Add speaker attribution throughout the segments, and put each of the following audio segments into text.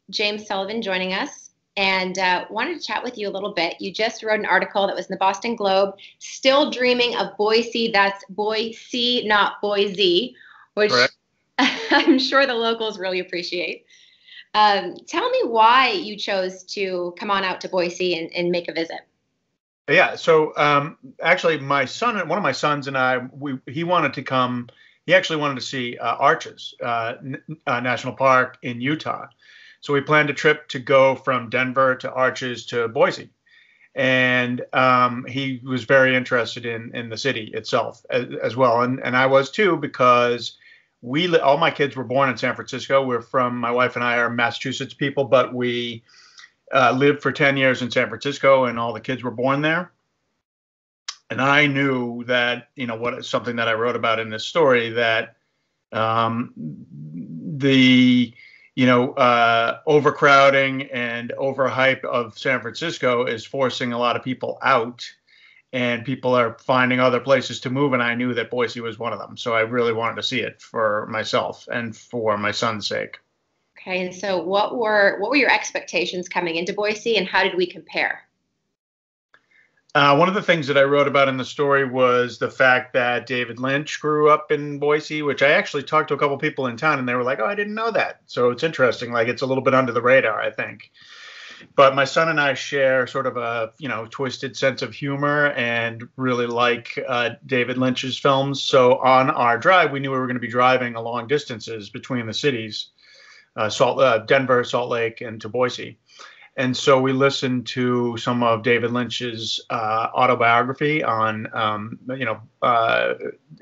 Speaker 1: James Sullivan joining us, and wanted to chat with you a little bit. You just wrote an article that was in the Boston Globe, Still Dreaming of Boise. That's Boise, not Boise, which
Speaker 2: Correct.
Speaker 1: I'm sure the locals really appreciate. Tell me why you chose to come on out to Boise and make a visit.
Speaker 2: Yeah. So actually, one of my sons and I, he wanted to come. He actually wanted to see Arches National Park in Utah. So we planned a trip to go from Denver to Arches to Boise. And he was very interested in the city itself as well. And I was too, because all my kids were born in San Francisco. My wife and I are Massachusetts people, but we lived for 10 years in San Francisco, and all the kids were born there. And I knew that, something that I wrote about in this story, that the overcrowding and overhype of San Francisco is forcing a lot of people out, and people are finding other places to move. And I knew that Boise was one of them. So I really wanted to see it for myself and for my son's sake.
Speaker 1: Okay. And so what were your expectations coming into Boise, and how did we compare?
Speaker 2: One of the things that I wrote about in the story was the fact that David Lynch grew up in Boise, which I actually talked to a couple people in town, and they were like, "Oh, I didn't know that." So it's interesting. Like, it's a little bit under the radar, I think. But my son and I share sort of a, twisted sense of humor and really like David Lynch's films. So on our drive, we knew we were going to be driving long distances between the cities, Denver, Salt Lake, and to Boise. And so we listened to some of David Lynch's autobiography on,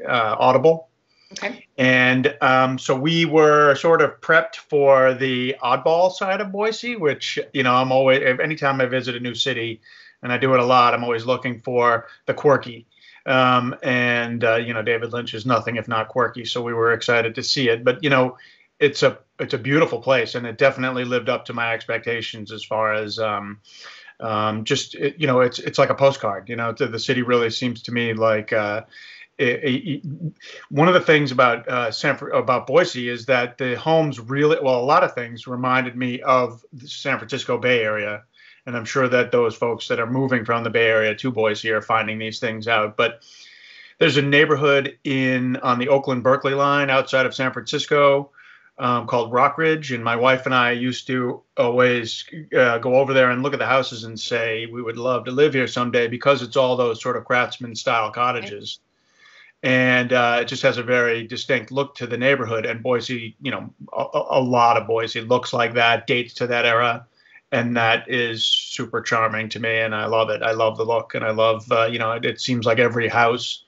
Speaker 2: Audible.
Speaker 1: Okay.
Speaker 2: And so we were sort of prepped for the oddball side of Boise, which, I'm always, anytime I visit a new city, and I do it a lot, I'm always looking for the quirky. David Lynch is nothing if not quirky. So we were excited to see it. But, it's a beautiful place, and it definitely lived up to my expectations as far as it's like a postcard. The city really seems to me like one of the things about about Boise is that the homes really, well, a lot of things reminded me of the San Francisco Bay Area, and I'm sure that those folks that are moving from the Bay Area to Boise are finding these things out. But there's a neighborhood on the Oakland-Berkeley line outside of San Francisco called Rock Ridge, and my wife and I used to always go over there and look at the houses and say we would love to live here someday, because it's all those sort of craftsman style cottages. And it just has a very distinct look to the neighborhood. And Boise, a lot of Boise looks like that, dates to that era. And that is super charming to me. And I love it. I love the look. And I love, it seems like every house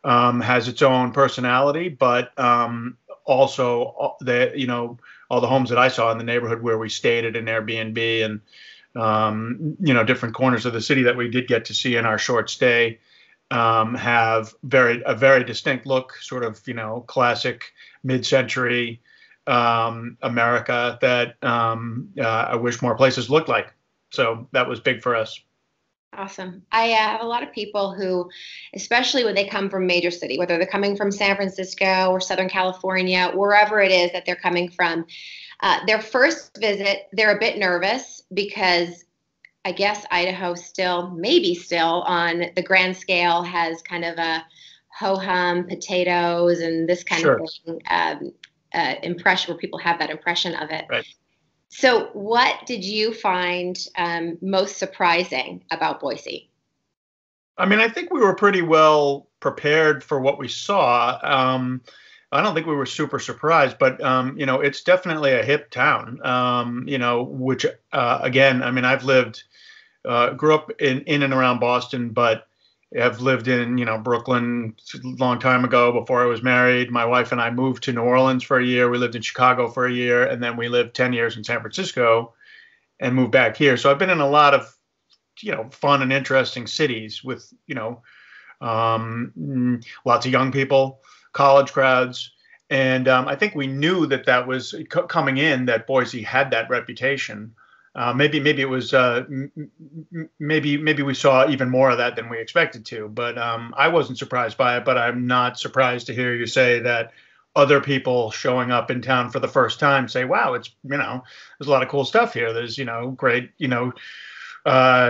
Speaker 2: has its own personality. But also, all the homes that I saw in the neighborhood where we stayed at an Airbnb, and, different corners of the city that we did get to see in our short stay, have a very distinct look, sort of, classic mid-century America that I wish more places looked like. So that was big for us.
Speaker 1: Awesome. I have a lot of people who, especially when they come from major city, whether they're coming from San Francisco or Southern California, wherever it is that they're coming from, their first visit, they're a bit nervous because I guess Idaho maybe still on the grand scale has kind of a ho-hum, potatoes, and this kind
Speaker 2: Sure.
Speaker 1: of thing, impression, where people have that impression of it.
Speaker 2: Right.
Speaker 1: So what did you find most surprising about Boise?
Speaker 2: I mean, I think we were pretty well prepared for what we saw. I don't think we were super surprised, but it's definitely a hip town. Which again, I mean, grew up in and around Boston, but have lived in Brooklyn a long time ago before I was married. My wife and I moved to New Orleans for a year. We lived in Chicago for a year, and then we lived 10 years in San Francisco and moved back here. So I've been in a lot of fun and interesting cities with lots of young people, college crowds. And I think we knew that was coming in, that Boise had that reputation. Maybe it was maybe we saw even more of that than we expected to. But I wasn't surprised by it. But I'm not surprised to hear you say that other people showing up in town for the first time say, wow, it's, there's a lot of cool stuff here. There's, great,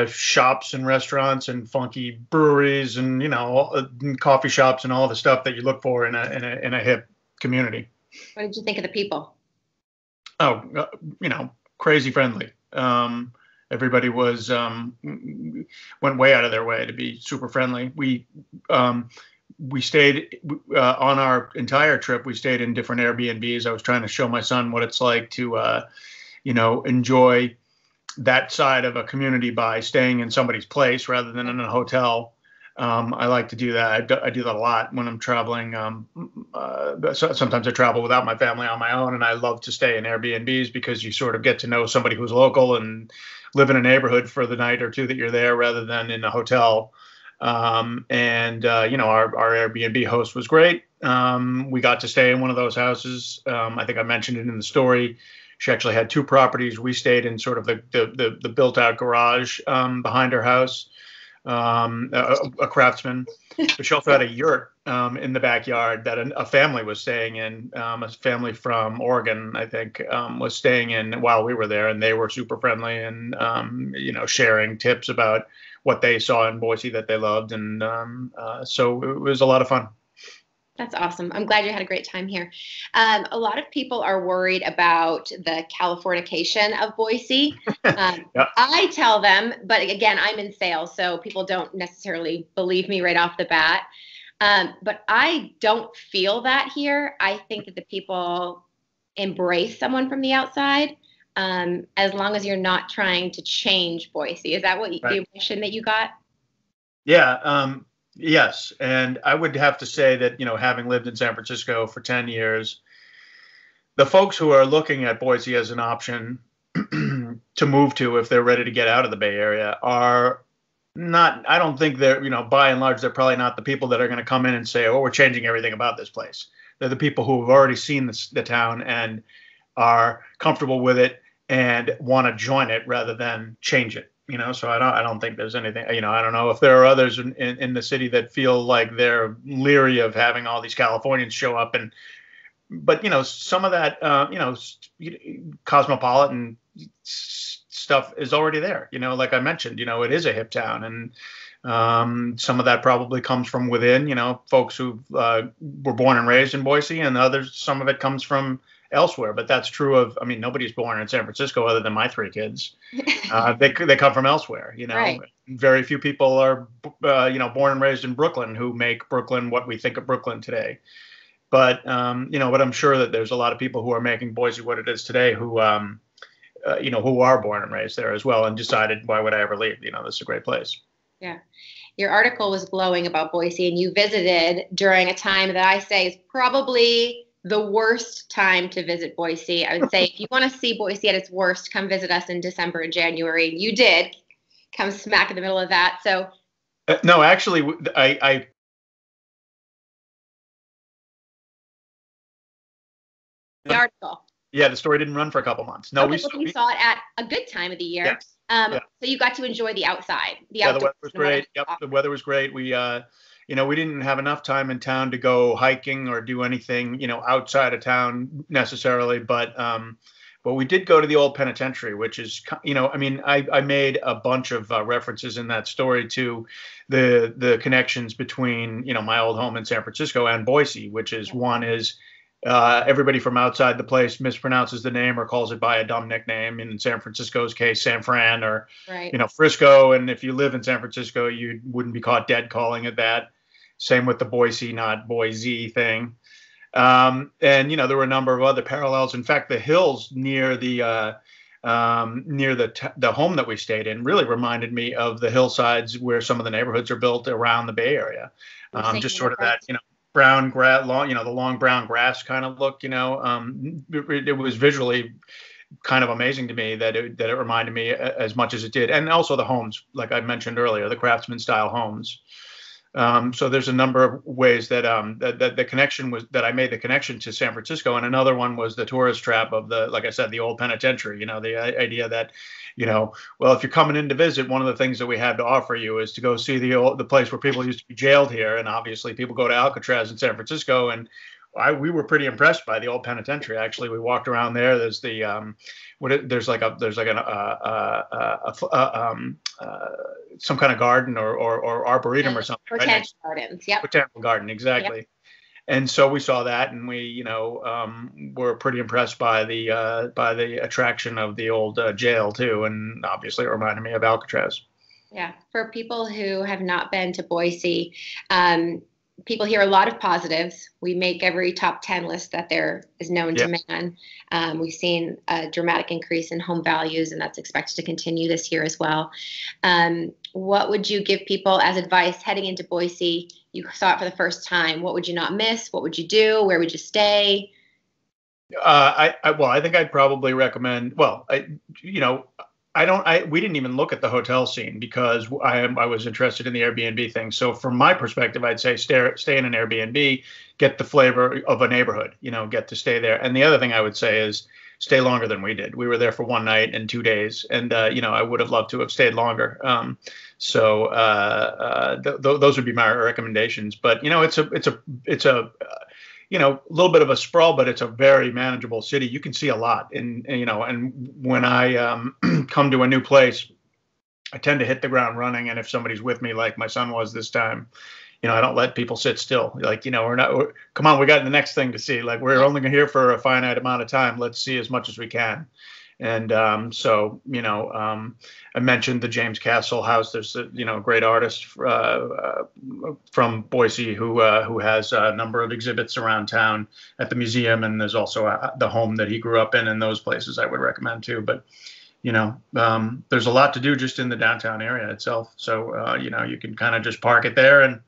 Speaker 2: shops and restaurants and funky breweries and, coffee shops and all the stuff that you look for in a hip community.
Speaker 1: What did you think of the people?
Speaker 2: Oh, crazy friendly. Everybody was went way out of their way to be super friendly. We stayed on our entire trip. We stayed in different Airbnbs. I was trying to show my son what it's like to, enjoy that side of a community by staying in somebody's place rather than in a hotel. I like to do that. I do that a lot when I'm traveling. Sometimes I travel without my family on my own, and I love to stay in Airbnbs because you sort of get to know somebody who's local and live in a neighborhood for the night or two that you're there rather than in a hotel. Our Airbnb host was great. We got to stay in one of those houses. I think I mentioned it in the story. She actually had two properties. We stayed in sort of the built out garage behind her house. A craftsman, but she also had a yurt in the backyard that a family was staying in. A family from Oregon, I think, was staying in while we were there, and they were super friendly and sharing tips about what they saw in Boise that they loved, and so it was a lot of fun.
Speaker 1: That's awesome. I'm glad you had a great time here. A lot of people are worried about the Californication of Boise. Yeah. I tell them, but again, I'm in sales, so people don't necessarily believe me right off the bat. But I don't feel that here. I think that the people embrace someone from the outside, as long as you're not trying to change Boise. Is that what the impression that you got?
Speaker 2: Yeah. Yes. And I would have to say that, having lived in San Francisco for 10 years, the folks who are looking at Boise as an option to move to if they're ready to get out of the Bay Area are not, I don't think they're, by and large, they're probably not the people that are going to come in and say, oh, we're changing everything about this place. They're the people who have already seen the town and are comfortable with it and want to join it rather than change it. So I don't think there's anything, I don't know if there are others in the city that feel like they're leery of having all these Californians show up. But some of that, cosmopolitan stuff is already there. Like I mentioned, it is a hip town, and some of that probably comes from within, folks who were born and raised in Boise, and some of it comes from elsewhere, but that's true of, nobody's born in San Francisco other than my three kids. They come from elsewhere, Right. Very few people are, born and raised in Brooklyn who make Brooklyn what we think of Brooklyn today. But, but I'm sure that there's a lot of people who are making Boise what it is today who, who are born and raised there as well and decided, why would I ever leave? This is a great place.
Speaker 1: Yeah. Your article was glowing about Boise, and you visited during a time that I say is probably the worst time to visit Boise. I would say if you want to see Boise at its worst, come visit us in December and January. You did come smack in the middle of that. So
Speaker 2: no, actually, I
Speaker 1: the article.
Speaker 2: Yeah, the story didn't run for a couple months. No,
Speaker 1: we saw it at a good time of the year. Yes. So you got to enjoy the outside. The
Speaker 2: weather was great. Yep, the weather was great. We we didn't have enough time in town to go hiking or do anything, outside of town necessarily. But we did go to the old penitentiary, which is, I made a bunch of references in that story to the connections between, my old home in San Francisco and Boise, which is one is everybody from outside the place mispronounces the name or calls it by a dumb nickname. In San Francisco's case, San Fran or, Frisco. And if you live in San Francisco, you wouldn't be caught dead calling it that. Same with the Boise, not Boise thing. And, there were a number of other parallels. In fact, the hills near the home that we stayed in really reminded me of the hillsides where some of the neighborhoods are built around the Bay Area. Just sort of that, brown grass, the long brown grass kind of look, it was visually kind of amazing to me that it reminded me as much as it did. And also the homes, like I mentioned earlier, the craftsman style homes. So there's a number of ways that the connection was that I made the connection to San Francisco. And another one was the tourist trap of like I said, the old penitentiary, the idea that, well, if you're coming in to visit, one of the things that we have to offer you is to go see the place where people used to be jailed here. And obviously people go to Alcatraz in San Francisco and we were pretty impressed by the old penitentiary. Actually, we walked around there. There's the there's like some kind of garden or arboretum or something.
Speaker 1: Botanical gardens. Yep.
Speaker 2: Botanical garden, exactly. Yep. And so we saw that, and we were pretty impressed by the attraction of the old jail too, and obviously it reminded me of Alcatraz.
Speaker 1: Yeah, for people who have not been to Boise, people hear a lot of positives. We make every top 10 list that there is known to man. We've seen a dramatic increase in home values, and that's expected to continue this year as well. What would you give people as advice heading into Boise? You saw it for the first time. What would you not miss? What would you do? Where would you stay?
Speaker 2: I think I'd probably recommend. We didn't even look at the hotel scene because I was interested in the Airbnb thing. So from my perspective, I'd say stay in an Airbnb, get the flavor of a neighborhood, get to stay there. And the other thing I would say is stay longer than we did. We were there for 1 night and 2 days, and I would have loved to have stayed longer. Those would be my recommendations. But it's a little bit of a sprawl, but it's a very manageable city. You can see a lot. And when I come to a new place, I tend to hit the ground running. And if somebody's with me, like my son was this time, I don't let people sit still. Come on, we got the next thing to see. Like, we're only here for a finite amount of time. Let's see as much as we can. And I mentioned the James Castle house. There's a great artist from Boise who has a number of exhibits around town at the museum, and there's also the home that he grew up in, and those places I would recommend too. But there's a lot to do just in the downtown area itself. So you can kind of just park it there and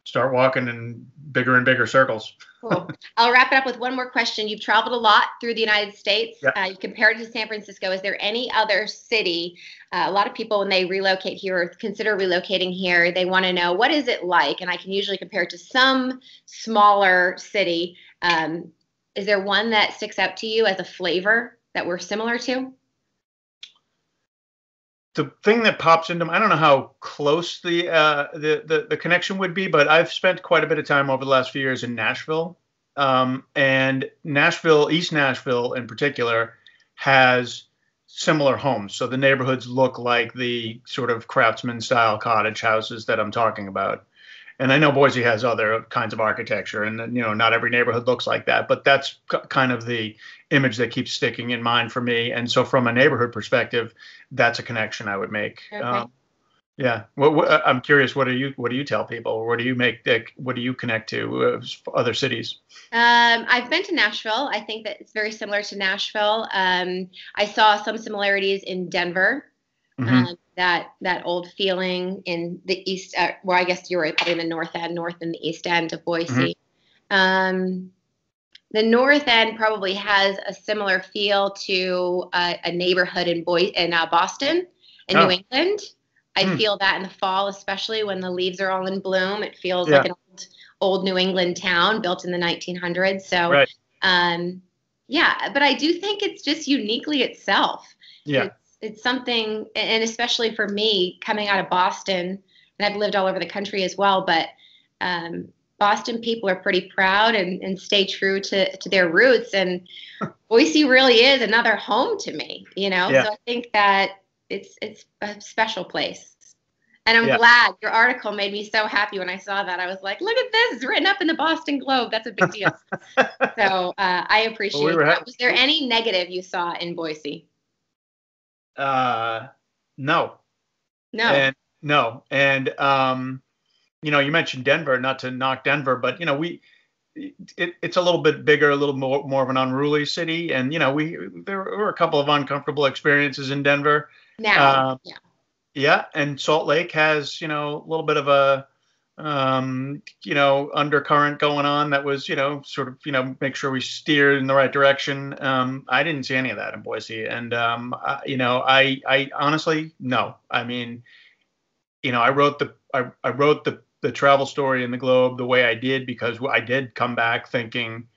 Speaker 2: start walking in bigger and bigger circles.
Speaker 1: Cool. I'll wrap it up with one more question. You've traveled a lot through the United States.
Speaker 2: Yep.
Speaker 1: You compared it to San Francisco. Is there any other city? A lot of people, when they relocate here or consider relocating here, they want to know, what is it like? And I can usually compare it to some smaller city. Is there one that sticks out to you as a flavor that we're similar to?
Speaker 2: The thing that pops into, I don't know how close the connection would be, but I've spent quite a bit of time over the last few years in Nashville, and Nashville, East Nashville in particular, has similar homes. So the neighborhoods look like the sort of craftsman style cottage houses that I'm talking about. And I know Boise has other kinds of architecture, and not every neighborhood looks like that, but that's kind of the image that keeps sticking in mind for me. And so from a neighborhood perspective, that's a connection I would make.
Speaker 1: Okay.
Speaker 2: Yeah. I'm curious, what do you tell people? What do you connect to other cities?
Speaker 1: I've been to Nashville. I think that it's very similar to Nashville. I saw some similarities in Denver.
Speaker 2: Mm-hmm.
Speaker 1: That old feeling in the east, I guess you're probably in the north and the east end of Boise. Mm-hmm. The north end probably has a similar feel to a neighborhood in Boston, in New England. I feel that in the fall, especially when the leaves are all in bloom. It feels like an old New England town built in the 1900s. So,
Speaker 2: right.
Speaker 1: But I do think it's just uniquely itself.
Speaker 2: Yeah.
Speaker 1: It's something, and especially for me, coming out of Boston, and I've lived all over the country as well, but Boston people are pretty proud and stay true to their roots, and Boise really is another home to me, Yeah. So I think that it's a special place. And I'm glad your article made me so happy when I saw that. I was like, look at this, it's written up in the Boston Globe. That's a big deal. So I appreciate that. Was there any negative you saw in Boise?
Speaker 2: No. And you mentioned Denver, not to knock Denver, but it's a little bit bigger, a little more of an unruly city, and there were a couple of uncomfortable experiences in Denver. And Salt Lake has a little bit of a undercurrent going on that was sort of make sure we steer in the right direction. I didn't see any of that in Boise, and I honestly, no. I mean, I wrote the travel story in the Globe the way I did because I did come back thinking,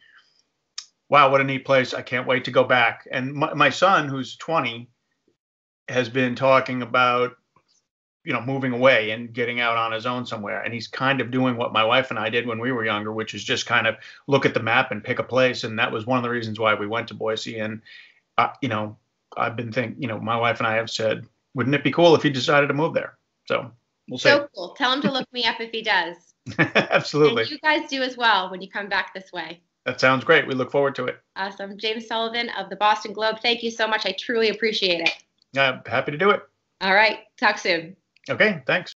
Speaker 2: wow, what a neat place. I can't wait to go back. And my son, who's 20, has been talking about moving away and getting out on his own somewhere. And he's kind of doing what my wife and I did when we were younger, which is just kind of look at the map and pick a place. And that was one of the reasons why we went to Boise. And, I've been thinking, my wife and I have said, wouldn't it be cool if he decided to move there? So we'll see.
Speaker 1: So cool. Tell him to look me up if he does.
Speaker 2: Absolutely.
Speaker 1: And you guys do as well when you come back this way.
Speaker 2: That sounds great. We look forward to it.
Speaker 1: Awesome. James Sullivan of the Boston Globe, thank you so much. I truly appreciate it.
Speaker 2: Happy to do it.
Speaker 1: All right. Talk soon.
Speaker 2: Okay. Thanks.